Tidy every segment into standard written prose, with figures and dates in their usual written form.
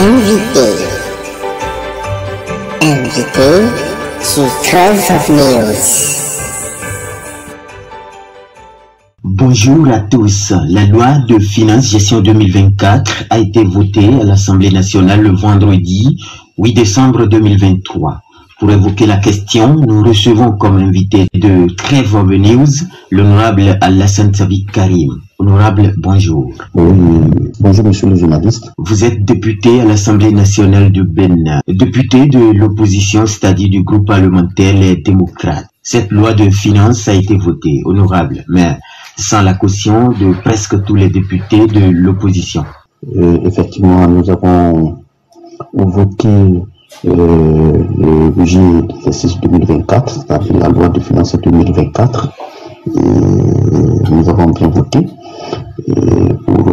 Invité sur Trove of News. Bonjour à tous. La loi de finances gestion 2024 a été votée à l'Assemblée nationale le vendredi 8 décembre 2023. Pour évoquer la question, nous recevons comme invité de Trove of News l'honorable Alassane Sabik Karim. Honorable, bonjour. Oui, bonjour monsieur le journaliste. Vous êtes député à l'Assemblée nationale de Bénin, député de l'opposition, c'est-à-dire du groupe parlementaire Les Démocrates. Cette loi de finances a été votée, honorable, mais sans la caution de presque tous les députés de l'opposition. Effectivement, nous avons voté le budget d'exercice 2024, c'est-à-dire la loi de finances 2024. Nous avons bien voté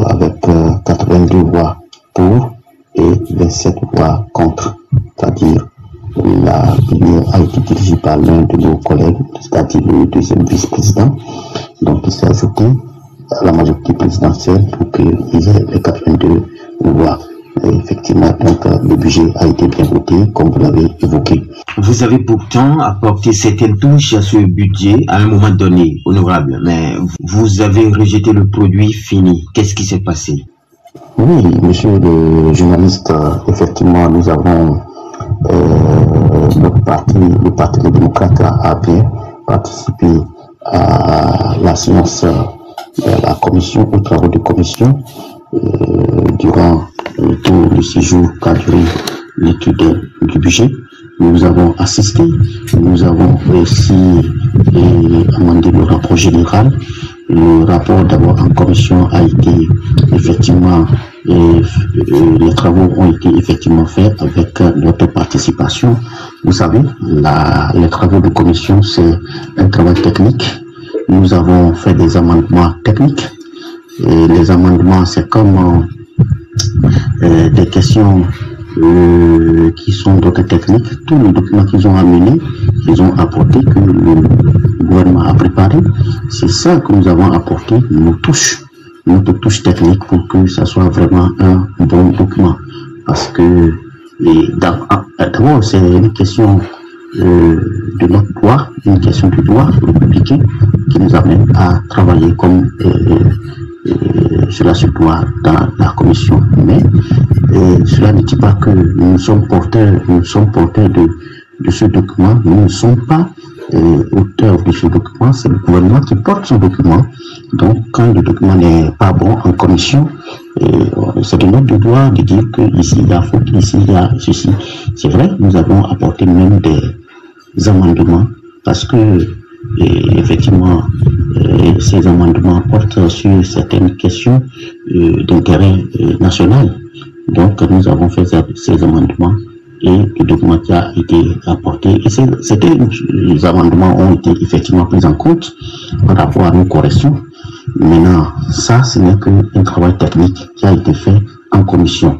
avec 82 voix pour et 27 voix contre. C'est-à-dire la plénière a été dirigée par l'un de nos collègues, c'est-à-dire le deuxième vice-président. Donc il s'est ajouté à la majorité présidentielle pour qu'ils aient les 82 voix. Et effectivement, donc, le budget a été bien voté, comme vous l'avez évoqué. Vous avez pourtant apporté certaines touches à ce budget à un moment donné, honorable, mais vous avez rejeté le produit fini. Qu'est-ce qui s'est passé? Oui, monsieur le journaliste, effectivement, nous avons le Parti des démocrates a bien participé à la séance de la commission, aux travaux de commission, durant tout le séjour qu'a duré l'étude du budget. Nous avons assisté, nous avons aussi amendé le rapport général. Le rapport d'abord en commission a été effectivement, les travaux ont été effectivement faits avec notre participation. Vous savez, les travaux de commission, c'est un travail technique. Nous avons fait des amendements techniques. Et les amendements, c'est comme des questions qui sont d'autres techniques. Tous les documents qu'ils ont amenés, qu'ils ont apportés, que le gouvernement a préparé, c'est ça que nous avons apporté, notre touche technique pour que ça soit vraiment un bon document. Parce que d'abord, c'est une question de notre droit, une question du droit républicain qui nous amène à travailler comme cela se doit dans la commission. Mais cela ne dit pas que nous sommes porteurs de ce document. Nous ne sommes pas auteurs de ce document. C'est le gouvernement qui porte son document. Donc, quand le document n'est pas bon en commission, c'est de notre devoir de dire que ici il y a faute, ici il y a ceci. C'est vrai, nous avons apporté même des amendements parce que effectivement, ces amendements portent sur certaines questions d'intérêt national. Donc, nous avons fait ces amendements et le document qui a été apporté. Et ces amendements ont été effectivement pris en compte par rapport à nos corrections. Maintenant, ça, ce n'est qu'un travail technique qui a été fait en commission.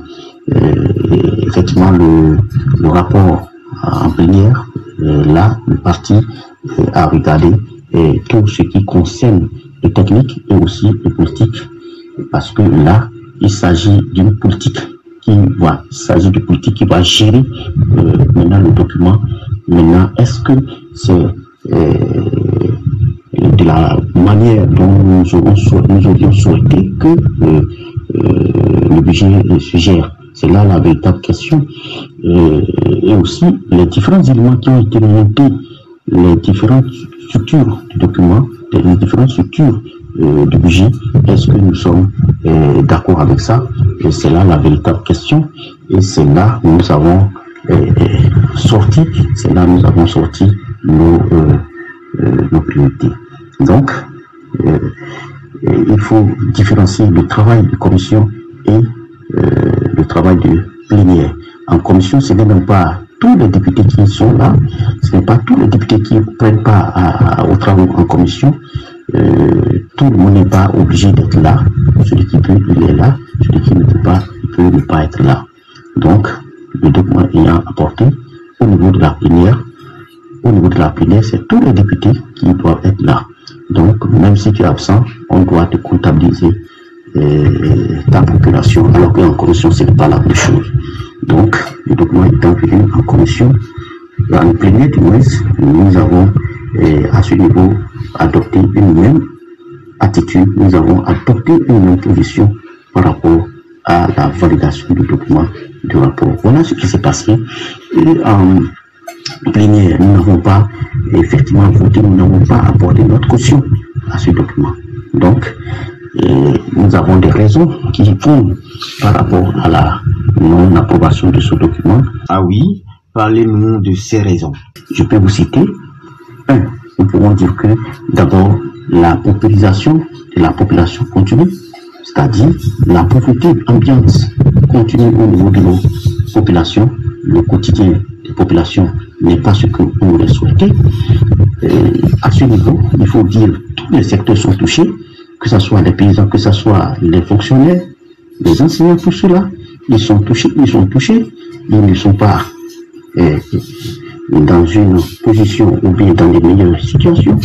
Effectivement, le rapport en plénière, là, le parti a regardé tout ce qui concerne le technique et aussi le politique, parce que là, il s'agit d'une politique qui va gérer maintenant le document. Maintenant, est-ce que c'est de la manière dont nous aurions souhaité que le budget se gère? C'est là la véritable question. Et aussi, les différents éléments qui ont été montés, les différentes structures du document, les différentes structures du budget, est-ce que nous sommes d'accord avec ça? Et c'est là la véritable question. Et c'est là où nous avons sorti nos priorités. Donc, il faut différencier le travail de commission et le travail de plénière. En commission, ce n'est même pas tous les députés qui sont là, ce n'est pas tous les députés qui ne prennent pas aux travaux en commission. Tout le monde n'est pas obligé d'être là. Celui qui peut, il est là. Celui qui ne peut pas, il peut ne pas être là. Donc, le document ayant apporté au niveau de la plénière, c'est tous les députés qui doivent être là. Donc, même si tu es absent, on doit te comptabiliser ta population, alors qu'en commission, ce n'est pas la même chose. Donc, le document étant venu en commission, en plénière du moins, nous avons à ce niveau adopté une même attitude, nous avons adopté une même position par rapport à la validation du document du rapport. Voilà ce qui s'est passé. Et en plénière, nous n'avons pas effectivement voté, nous n'avons pas apporté notre caution à ce document. Donc, nous avons des raisons qui fondent par rapport à la non-approbation de ce document. Ah oui, parlez-nous de ces raisons. Je peux vous citer. Nous pouvons dire que d'abord, la paupérisation de la population continue, c'est-à-dire la pauvreté ambiante continue au niveau de nos populations. Le quotidien des populations n'est pas ce qu'on aurait souhaité. À ce niveau, il faut dire que tous les secteurs sont touchés, que ce soit les paysans, que ce soit les fonctionnaires, les enseignants, tout cela, ils sont touchés, ils ne sont pas dans une position ou bien dans les meilleures situations.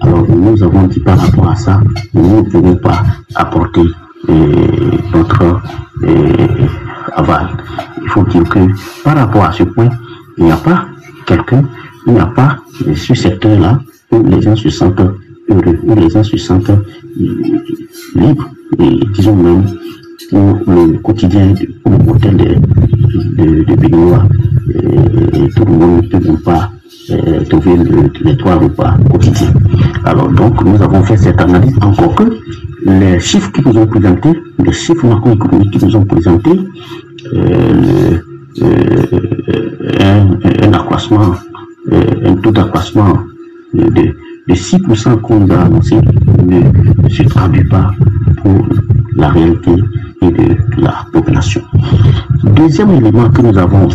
Alors nous avons dit par rapport à ça, nous ne pouvons pas apporter notre aval. Il faut dire que par rapport à ce point, il n'y a pas il n'y a pas ce secteur-là où les gens se sentent heureux, où les gens se sentent libres, et disons même pour le quotidien, pour le modèle de Béninois, tout le monde ne peut pas trouver les trois repas quotidiens. Alors donc nous avons fait cette analyse, encore que les chiffres qui nous ont présentés, les chiffres macroéconomiques qui nous ont présentés, un accroissement, un taux d'accroissement de 6% qu'on nous a annoncé ne se traduit pas pour la réalité et de la population. Deuxième élément que nous avons,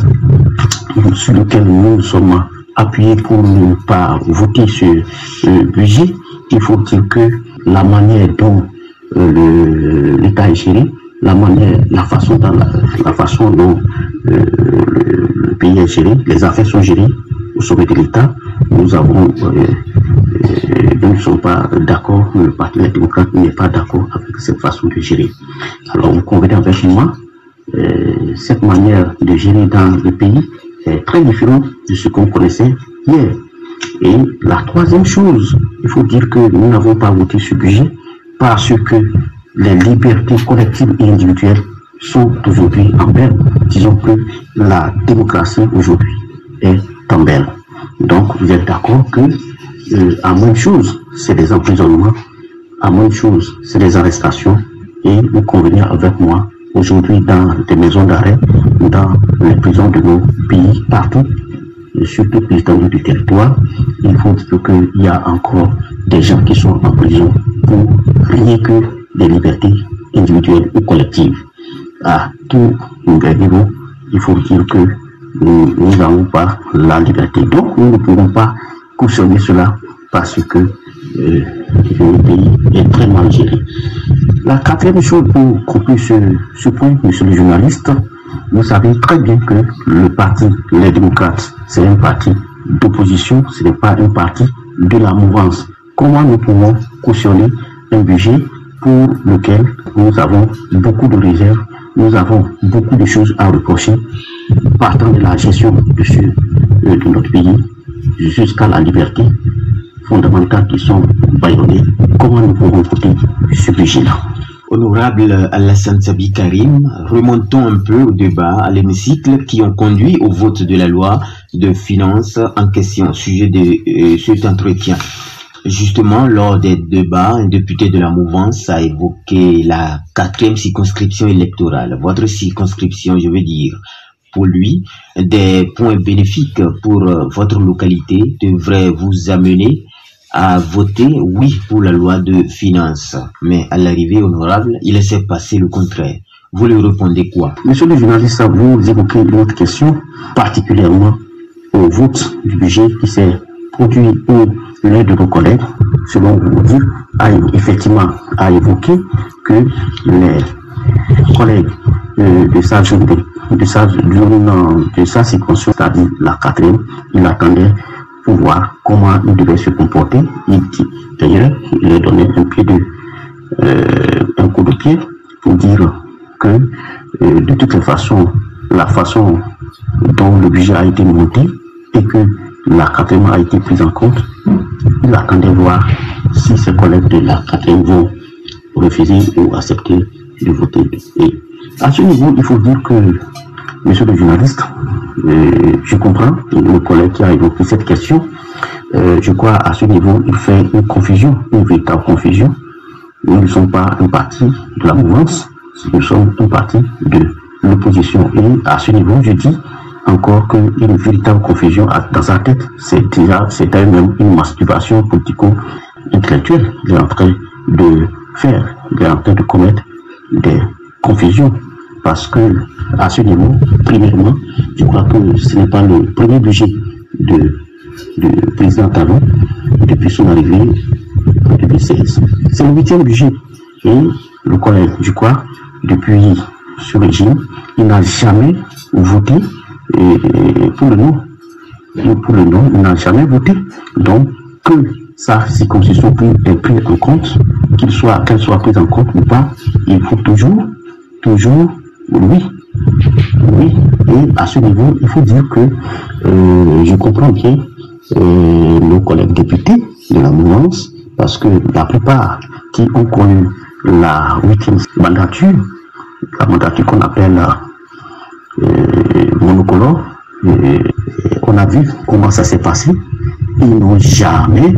sur lequel nous sommes appuyés pour ne pas voter ce budget, il faut dire que la manière dont l'État est géré, la façon dont le pays est géré, les affaires sont gérées au sommet de l'État, nous ne sommes pas d'accord, le Parti des démocrates n'est pas d'accord avec cette façon de gérer. Alors vous convenez avec moi, cette manière de gérer dans le pays est très différente de ce qu'on connaissait hier. Et la troisième chose, il faut dire que nous n'avons pas voté ce budget parce que les libertés collectives et individuelles sont aujourd'hui en berne. Disons que la démocratie aujourd'hui est en berne. Donc vous êtes d'accord que à moins de choses, c'est des emprisonnements, à moins de choses, c'est des arrestations, et vous convenez avec moi, aujourd'hui dans des maisons d'arrêt, dans les prisons de nos pays, partout, sur toute l'étendue du territoire, il faut dire qu'il y a encore des gens qui sont en prison pour rien que des libertés individuelles ou collectives. À tout niveau, il faut dire que nous n'avons pas la liberté. Donc nous ne pouvons pas cautionner cela parce que le pays est très mal géré. La quatrième chose pour conclure ce point, monsieur le journaliste, vous savez très bien que le parti, les démocrates, c'est un parti d'opposition, ce n'est pas un parti de la mouvance. Comment nous pouvons cautionner un budget pour lequel nous avons beaucoup de réserves, nous avons beaucoup de choses à reprocher, partant de la gestion de notre pays jusqu'à la liberté fondamentales qui sont bâillonnées? Comment nous pouvons voter ce budget-là? Honorable Alassane Sabi Karim, remontons un peu au débat à l'hémicycle qui ont conduit au vote de la loi de finances en question, sujet de cet entretien. Justement, lors des débats, un député de la mouvance a évoqué la 4e circonscription électorale. Votre circonscription, je veux dire. Pour lui, des points bénéfiques pour votre localité devraient vous amener à voter oui pour la loi de finances. Mais à l'arrivée, honorable, il laissait passer le contraire. Vous lui répondez quoi? Monsieur le journaliste, vous évoquez une autre question, particulièrement au vote du budget qui s'est produit où l'un de nos collègues, selon vous dire, a effectivement évoqué que les collègues de sa circonscription, c'est-à-dire la 4e, il attendait pour voir comment il devait se comporter. D'ailleurs, il a donné un coup de pied pour dire que de toutes les façons, la façon dont le budget a été monté et que la 4e a été prise en compte, il attendait voir si ses collègues de la 4e vont refuser ou accepter de voter. Et à ce niveau, il faut dire que, monsieur le journaliste, je comprends le collègue qui a évoqué cette question. Je crois à ce niveau, il fait une confusion, une véritable confusion. Nous ne sommes pas un parti de la mouvance, nous sommes un parti de l'opposition. Et à ce niveau, je dis encore qu'une véritable confusion dans sa tête, c'est elle-même une masturbation politico-intellectuelle. Il est en train de faire, il est en train de commettre des confusions. Parce que, à ce niveau, premièrement, je crois que ce n'est pas le premier budget de président Talon depuis son arrivée en 2016. C'est le 8e budget. Et le collègue, je crois, depuis ce régime, il n'a jamais voté pour le nom. Et pour le nom, il n'a jamais voté. Donc, que sa circonscription est prise en compte, qu'elle soit prise en compte ou pas, il faut toujours, oui. Et à ce niveau, il faut dire que je comprends bien nos collègues députés de la mouvance, parce que la plupart qui ont connu la 8e mandature, la mandature qu'on appelle monocolore, on a vu comment ça s'est passé. Ils n'ont jamais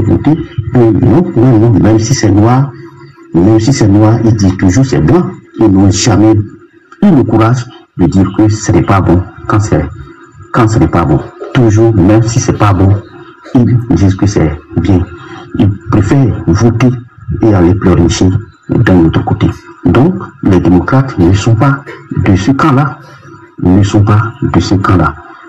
voté. Non, même si c'est noir, ils disent toujours c'est blanc. Ils n'ont jamais eu le courage de dire que ce n'est pas bon quand ce n'est pas bon. Toujours, même si c'est pas bon, ils disent que c'est bien. Ils préfèrent voter et aller pleurnicher d'un autre côté. Donc, les démocrates ne sont pas de ce camp-là.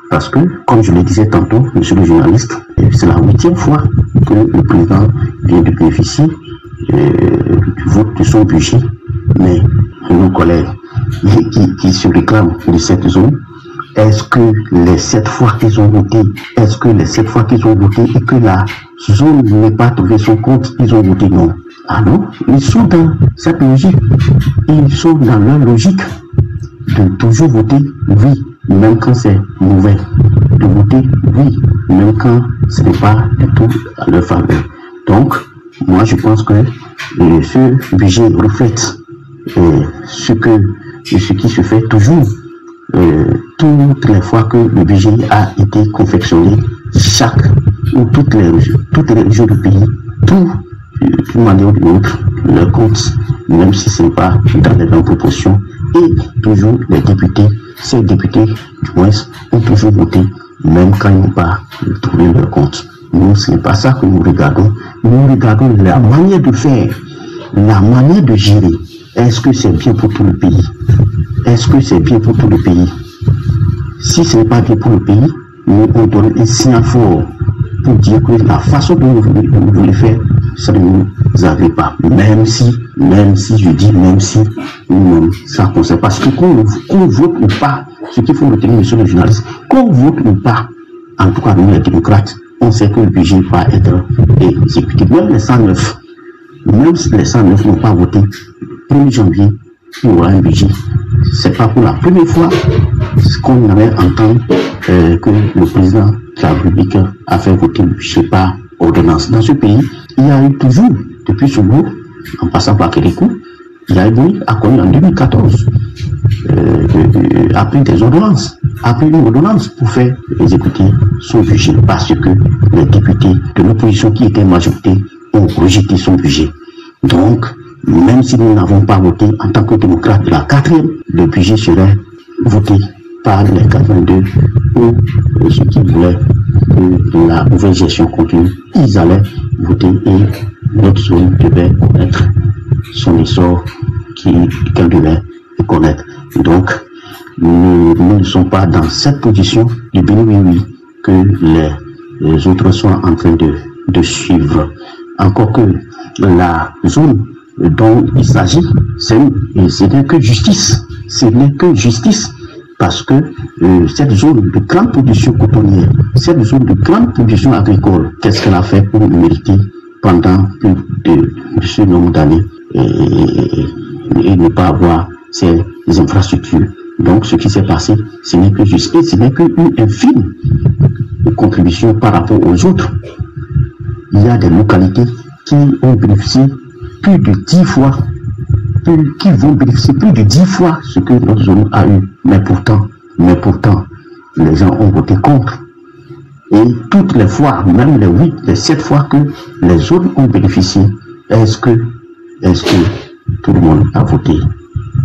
Parce que, comme je le disais tantôt, monsieur le journaliste, c'est la 8e fois que le président vient de bénéficier du vote de son budget. Mais nos collègues qui se réclament de cette zone, est-ce que les 7 fois qu'ils ont voté, et que la zone n'est pas trouvé son compte, ils ont voté non? Ah non, ils sont dans cette logique. Ils sont dans leur logique de toujours voter oui, même quand c'est mauvais. De voter oui, même quand ce n'est pas du tout à leur faveur. Donc, moi je pense que ce budget reflète ce qui se fait toujours. Toutes les fois que le budget a été confectionné, toutes les régions du pays, d'une manière ou d'une autre, leur compte, même si ce n'est pas dans les mêmes proportions, et toujours les députés, ces députés du moins, ont toujours voté, même quand ils n'ont pas trouvé leur compte. Nous, ce n'est pas ça que nous regardons. Nous regardons la manière de faire, la manière de gérer. Est-ce que c'est bien pour tout le pays? Si ce n'est pas bien pour le pays, nous on donne un signal fort pour dire que la façon dont vous voulez faire, ça ne nous arrive pas. Même si, nous-mêmes, ça ne concerne pas. Parce que qu'on vote ou pas, ce qu'il faut retenir, monsieur le journaliste, qu'on vote ou pas, en tout cas nous les démocrates, on sait que le budget va être exécuté. Même les 109 n'ont pas voté. 1er janvier, il y aura un budget. C'est pas pour la première fois qu'on avait entendu que le président de la République a fait voter le budget par ordonnance. Dans ce pays, il y a eu toujours, depuis Soubou, en passant par Kérékou, il y a eu a connu en 2014 a pris une ordonnance pour faire exécuter son budget parce que les députés de l'opposition qui étaient majorité ont rejeté son budget. Donc, même si nous n'avons pas voté en tant que démocrate de la 4e, le budget serait voté par les 82 ou ceux qui voulaient que la nouvelle gestion continue. Ils allaient voter et notre zone devait connaître son essor qu'elle devait connaître. Donc, nous ne sommes pas dans cette position du béni que les autres sont en train de suivre. Encore que la zone dont il s'agit, ce n'est que justice. Parce que cette zone de grande production cotonnière, cette zone de grande production agricole, qu'est-ce qu'elle a fait pour mériter pendant plus de ce nombre d'années et ne pas avoir ces infrastructures. Donc ce qui s'est passé, ce n'est que juste, et ce n'est qu'une infime contribution par rapport aux autres. Il y a des localités qui ont bénéficié plus de 10 fois, qui vont bénéficier plus de 10 fois ce que notre zone a eu. Mais pourtant, les gens ont voté contre. Et toutes les fois, même les 8, les 7 fois que les zones ont bénéficié, est-ce que tout le monde a voté?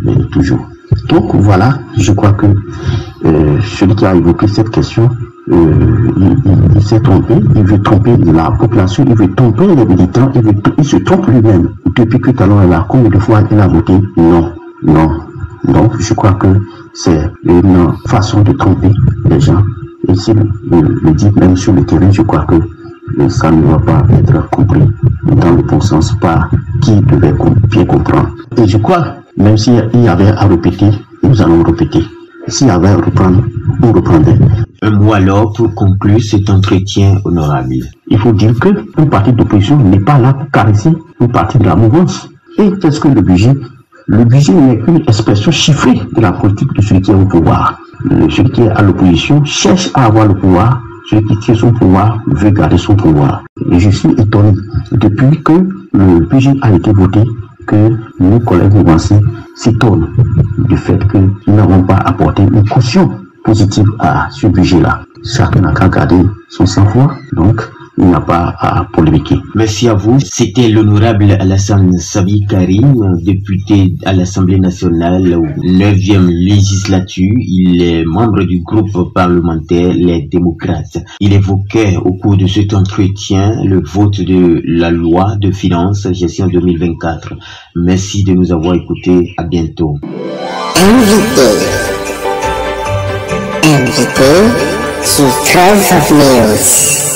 Mais toujours. Donc voilà, je crois que celui qui a évoqué cette question, il s'est trompé, il veut tromper la population, il veut tromper les militants, il se trompe lui-même. Depuis que Talon est là, combien de fois il a voté? Non. Donc je crois que c'est une façon de tromper les gens. Et s'il le dit même sur le terrain, je crois que ça ne va pas être compris dans le bon sens par qui devait bien comprendre. Et je crois, même s'il y avait à répéter, nous allons répéter. S'il y avait à reprendre, on reprendrait. Un mot alors pour conclure cet entretien honorable. Il faut dire qu'un parti d'opposition n'est pas là pour caresser une partie de la mouvance. Et qu'est-ce que le budget? Le budget n'est qu'une expression chiffrée de la politique de celui qui est au pouvoir. Celui qui est à l'opposition cherche à avoir le pouvoir. Celui qui tient son pouvoir veut garder son pouvoir. Et je suis étonné, depuis que le budget a été voté, que nos collègues mouvanciers s'étonnent du fait que nous n'avons pas apporté une caution positive à ce budget-là. Chacun n'a qu'à garder son sang-froid, donc il n'a pas à polémiquer. Merci à vous. C'était l'honorable Alassane Sabi Karim, député à l'Assemblée nationale, 9e législature. Il est membre du groupe parlementaire Les Démocrates. Il évoquait au cours de cet entretien le vote de la loi de finances gestion 2024. Merci de nous avoir écoutés. À bientôt. Invité sur Trove of News.